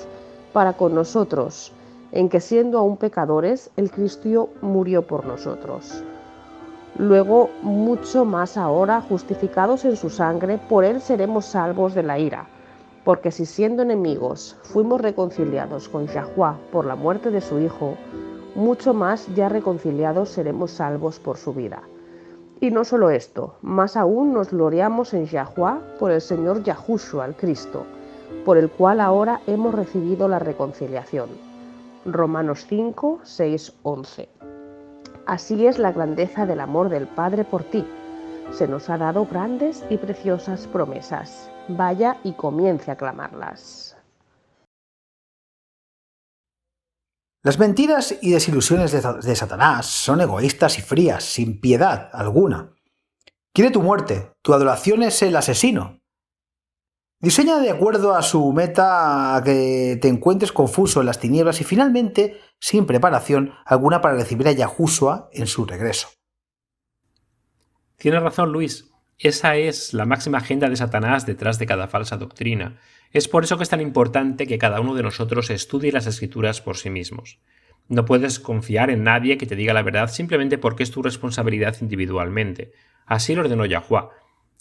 para con nosotros, en que siendo aún pecadores, el Cristo murió por nosotros. Luego, mucho más ahora, justificados en su sangre, por él seremos salvos de la ira. Porque si siendo enemigos fuimos reconciliados con Yahuwah por la muerte de su Hijo, mucho más ya reconciliados seremos salvos por su vida. Y no solo esto, más aún nos gloriamos en Yahuwah por el Señor Yahushua, el Cristo, por el cual ahora hemos recibido la reconciliación». Romanos 5, 6, 11. Así es la grandeza del amor del Padre por ti. Se nos ha dado grandes y preciosas promesas. Vaya y comience a clamarlas. Las mentiras y desilusiones de Satanás son egoístas y frías, sin piedad alguna. Quiere tu muerte, tu adoración es el asesino. Diseña de acuerdo a su meta a que te encuentres confuso en las tinieblas y finalmente sin preparación alguna para recibir a Yahushua en su regreso. Tienes razón, Luis. Esa es la máxima agenda de Satanás detrás de cada falsa doctrina. Es por eso que es tan importante que cada uno de nosotros estudie las Escrituras por sí mismos. No puedes confiar en nadie que te diga la verdad simplemente porque es tu responsabilidad individualmente. Así lo ordenó Yahuwá.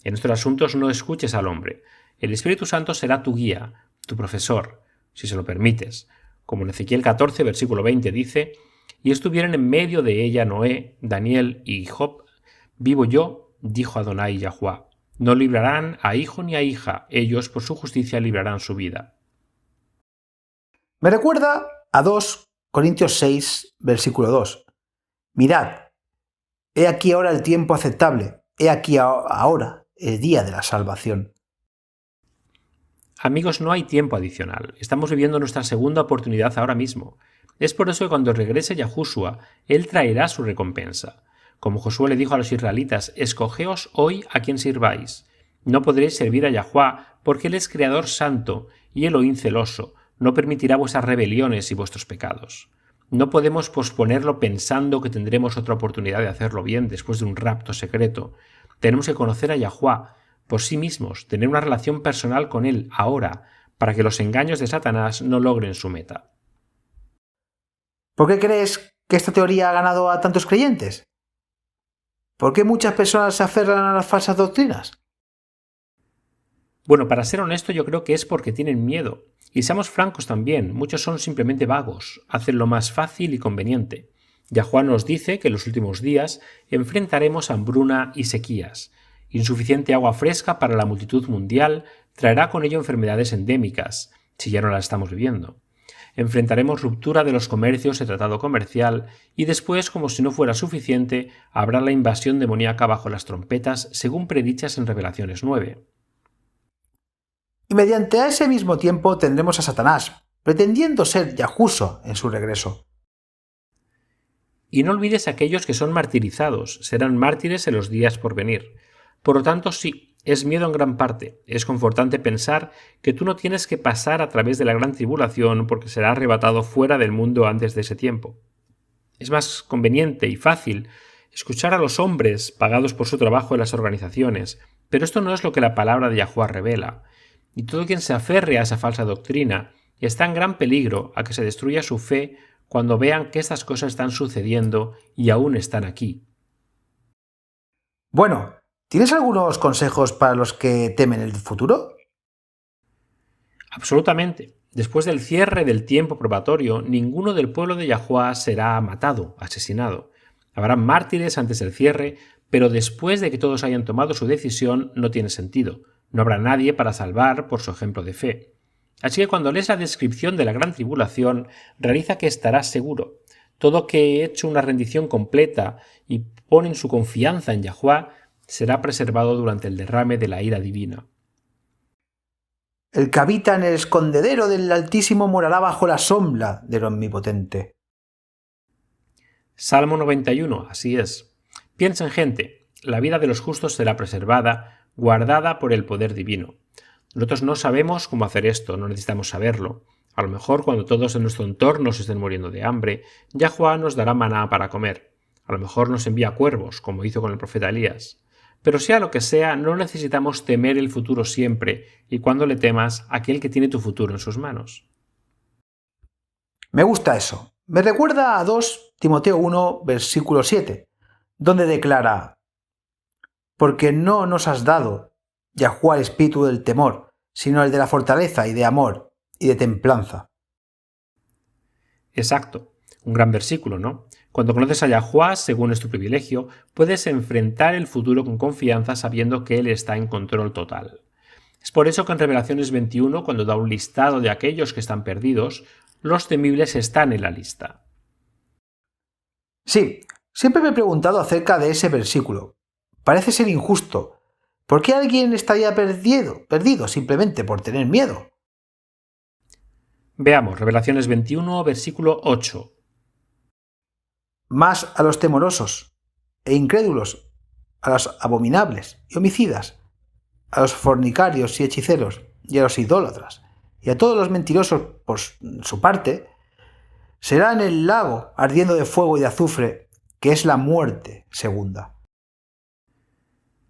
En estos asuntos no escuches al hombre. El Espíritu Santo será tu guía, tu profesor, si se lo permites. Como en Ezequiel 14, versículo 20 dice: «Y estuvieron en medio de ella Noé, Daniel y Job. Vivo yo, dijo Adonai Yahuwá. No librarán a hijo ni a hija, ellos por su justicia librarán su vida». Me recuerda a 2 Corintios 6, versículo 2. Mirad, he aquí ahora el tiempo aceptable, he aquí ahora el día de la salvación. Amigos, no hay tiempo adicional. Estamos viviendo nuestra segunda oportunidad ahora mismo. Es por eso que cuando regrese Yahushua, él traerá su recompensa. Como Josué le dijo a los israelitas: «Escogeos hoy a quien sirváis. No podréis servir a Yahuwá, porque él es Creador santo y Elohim celoso. No permitirá vuestras rebeliones y vuestros pecados». No podemos posponerlo pensando que tendremos otra oportunidad de hacerlo bien después de un rapto secreto. Tenemos que conocer a Yahuwá por sí mismos, tener una relación personal con él ahora, para que los engaños de Satanás no logren su meta. ¿Por qué crees que esta teoría ha ganado a tantos creyentes? ¿Por qué muchas personas se aferran a las falsas doctrinas? Bueno, para ser honesto, yo creo que es porque tienen miedo. Y seamos francos también, muchos son simplemente vagos, hacen lo más fácil y conveniente. Yahuwá nos dice que en los últimos días enfrentaremos hambruna y sequías. Insuficiente agua fresca para la multitud mundial traerá con ello enfermedades endémicas, si ya no las estamos viviendo. Enfrentaremos ruptura de los comercios de tratado comercial y después, como si no fuera suficiente, habrá la invasión demoníaca bajo las trompetas, según predichas en Revelaciones 9. Y mediante a ese mismo tiempo tendremos a Satanás, pretendiendo ser Yahushua en su regreso. Y no olvides a aquellos que son martirizados, serán mártires en los días por venir. Por lo tanto, sí, es miedo en gran parte. Es confortante pensar que tú no tienes que pasar a través de la gran tribulación porque será arrebatado fuera del mundo antes de ese tiempo. Es más conveniente y fácil escuchar a los hombres pagados por su trabajo en las organizaciones, pero esto no es lo que la palabra de Yahuwá revela. Y todo quien se aferre a esa falsa doctrina está en gran peligro a que se destruya su fe cuando vean que estas cosas están sucediendo y aún están aquí. Bueno, ¿tienes algunos consejos para los que temen el futuro? Absolutamente. Después del cierre del tiempo probatorio, ninguno del pueblo de Yahuwá será matado, asesinado. Habrá mártires antes del cierre, pero después de que todos hayan tomado su decisión no tiene sentido. No habrá nadie para salvar por su ejemplo de fe. Así que cuando lees la descripción de la gran tribulación, realiza que estarás seguro. Todo que he hecho una rendición completa y ponen su confianza en Yahuwá será preservado durante el derrame de la ira divina. El que habita en el escondedero del Altísimo morará bajo la sombra del Omnipotente. Salmo 91, así es. Piensa en gente. La vida de los justos será preservada, guardada por el poder divino. Nosotros no sabemos cómo hacer esto, no necesitamos saberlo. A lo mejor cuando todos en nuestro entorno se estén muriendo de hambre, Yahuwá nos dará maná para comer. A lo mejor nos envía cuervos, como hizo con el profeta Elías. Pero sea lo que sea, no necesitamos temer el futuro siempre, y cuando le temas, aquel que tiene tu futuro en sus manos. Me gusta eso. Me recuerda a 2 Timoteo 1, versículo 7, donde declara: «Porque no nos has dado, Yahuwá, el espíritu del temor, sino el de la fortaleza y de amor y de templanza». Exacto. Un gran versículo, ¿no? Cuando conoces a Yahuwá, según es tu privilegio, puedes enfrentar el futuro con confianza sabiendo que Él está en control total. Es por eso que en Revelaciones 21, cuando da un listado de aquellos que están perdidos, los temibles están en la lista. Sí, siempre me he preguntado acerca de ese versículo. Parece ser injusto. ¿Por qué alguien estaría perdido simplemente por tener miedo? Veamos, Revelaciones 21, versículo 8. Más a los temorosos e incrédulos, a los abominables y homicidas, a los fornicarios y hechiceros, y a los idólatras, y a todos los mentirosos por su parte, será en el lago ardiendo de fuego y de azufre, que es la muerte segunda.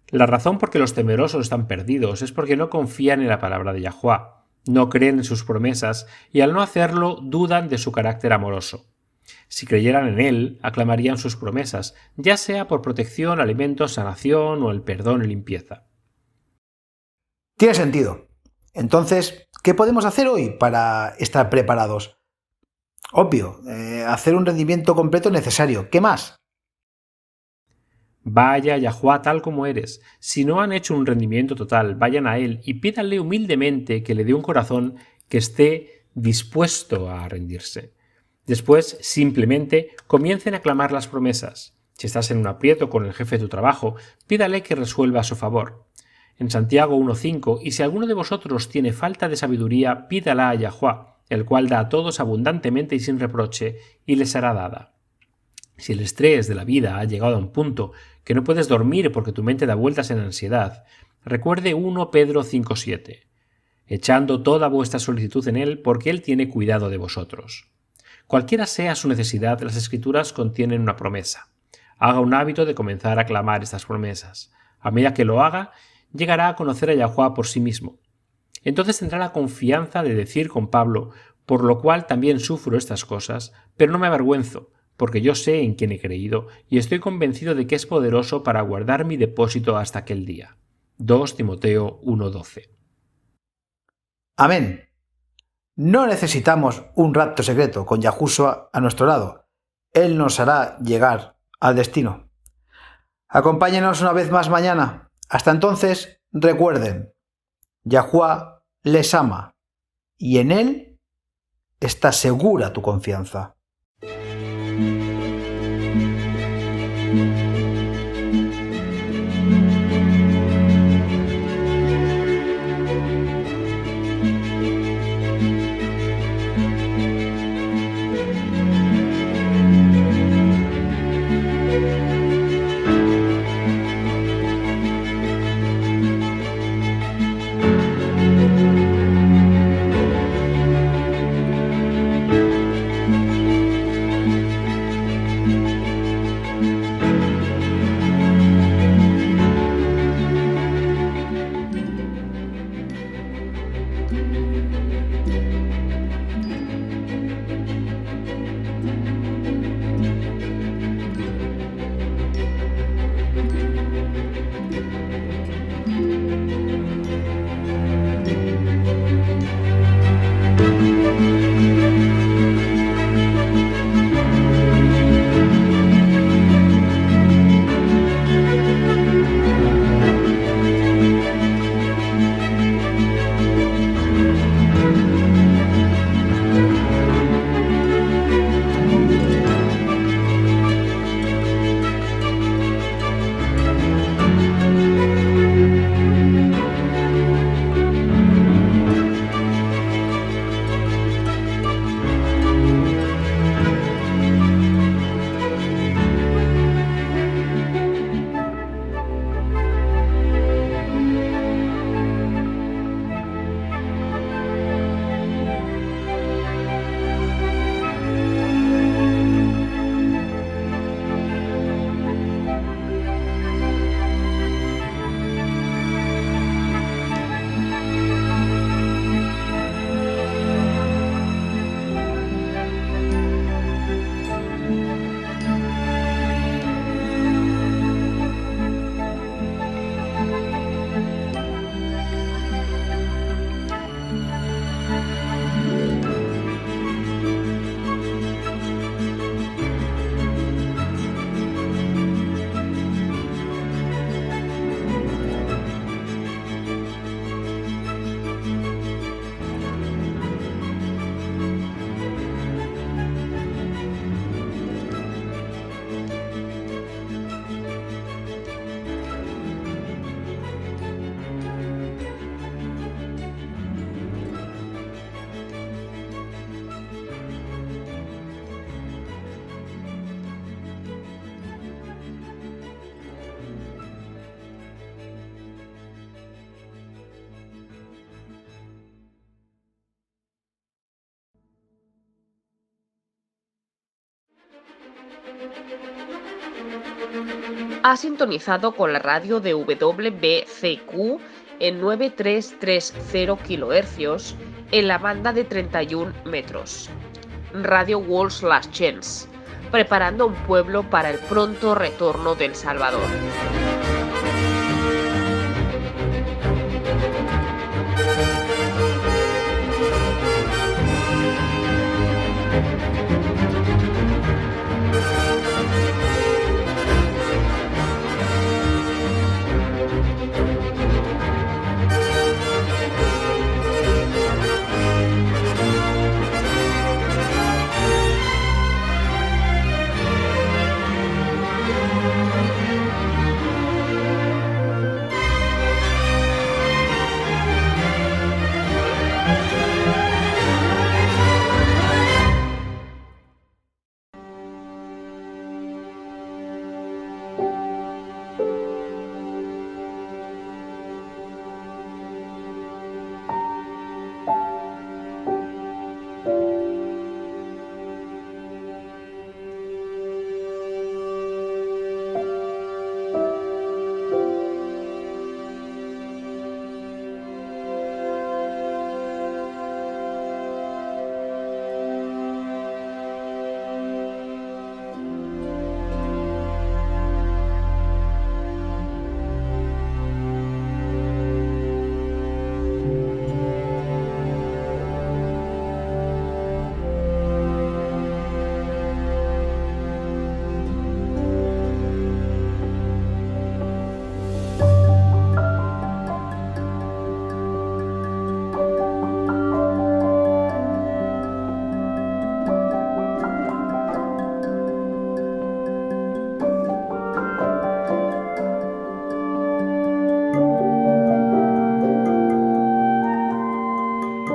La razón por que los temerosos están perdidos es porque no confían en la palabra de Yahuwá, no creen en sus promesas y al no hacerlo dudan de su carácter amoroso. Si creyeran en él, aclamarían sus promesas, ya sea por protección, alimento, sanación o el perdón y limpieza. Tiene sentido. Entonces, ¿qué podemos hacer hoy para estar preparados? Obvio, hacer un rendimiento completo es necesario. ¿Qué más? Vaya a Yahuwá tal como eres. Si no han hecho un rendimiento total, vayan a él y pídanle humildemente que le dé un corazón que esté dispuesto a rendirse. Después, simplemente, comiencen a clamar las promesas. Si estás en un aprieto con el jefe de tu trabajo, pídale que resuelva a su favor. En Santiago 1.5, y si alguno de vosotros tiene falta de sabiduría, pídala a Yahuwá, el cual da a todos abundantemente y sin reproche, y les será dada. Si el estrés de la vida ha llegado a un punto que no puedes dormir porque tu mente da vueltas en ansiedad, recuerde 1 Pedro 5.7, echando toda vuestra solicitud en él porque él tiene cuidado de vosotros. Cualquiera sea su necesidad, las Escrituras contienen una promesa. Haga un hábito de comenzar a clamar estas promesas. A medida que lo haga, llegará a conocer a Yahuwá por sí mismo. Entonces tendrá la confianza de decir con Pablo, por lo cual también sufro estas cosas, pero no me avergüenzo, porque yo sé en quién he creído y estoy convencido de que es poderoso para guardar mi depósito hasta aquel día. 2 Timoteo 1.12. Amén. No necesitamos un rapto secreto con Yahushua a nuestro lado. Él nos hará llegar al destino. Acompáñenos una vez más mañana. Hasta entonces, recuerden, Yahuwá les ama y en él está segura tu confianza. Ha sintonizado con la radio de WBCQ en 9330 kHz en la banda de 31 metros. Radio World's Last Chance, preparando un pueblo para el pronto retorno del Salvador.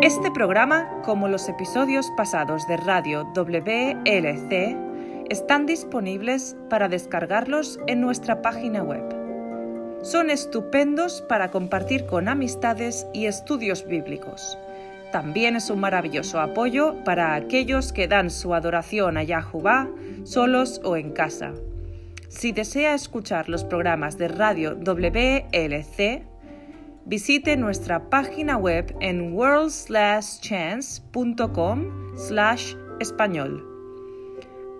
Este programa, como los episodios pasados de Radio WLC, están disponibles para descargarlos en nuestra página web. Son estupendos para compartir con amistades y estudios bíblicos. También es un maravilloso apoyo para aquellos que dan su adoración a Yahová solos o en casa. Si desea escuchar los programas de Radio WLC, visite nuestra página web en worldslastchance.com/español.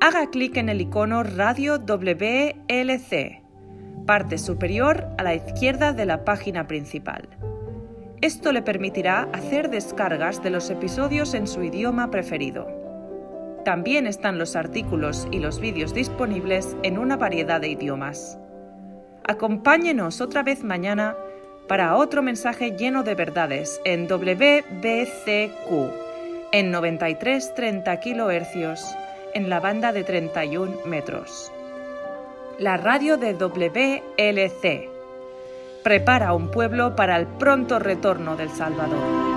Haga clic en el icono Radio WLC, parte superior a la izquierda de la página principal. Esto le permitirá hacer descargas de los episodios en su idioma preferido. También están los artículos y los vídeos disponibles en una variedad de idiomas. Acompáñenos otra vez mañana para otro mensaje lleno de verdades en WBCQ, en 9330 kHz, en la banda de 31 metros. La radio de WLC prepara un pueblo para el pronto retorno del Salvador.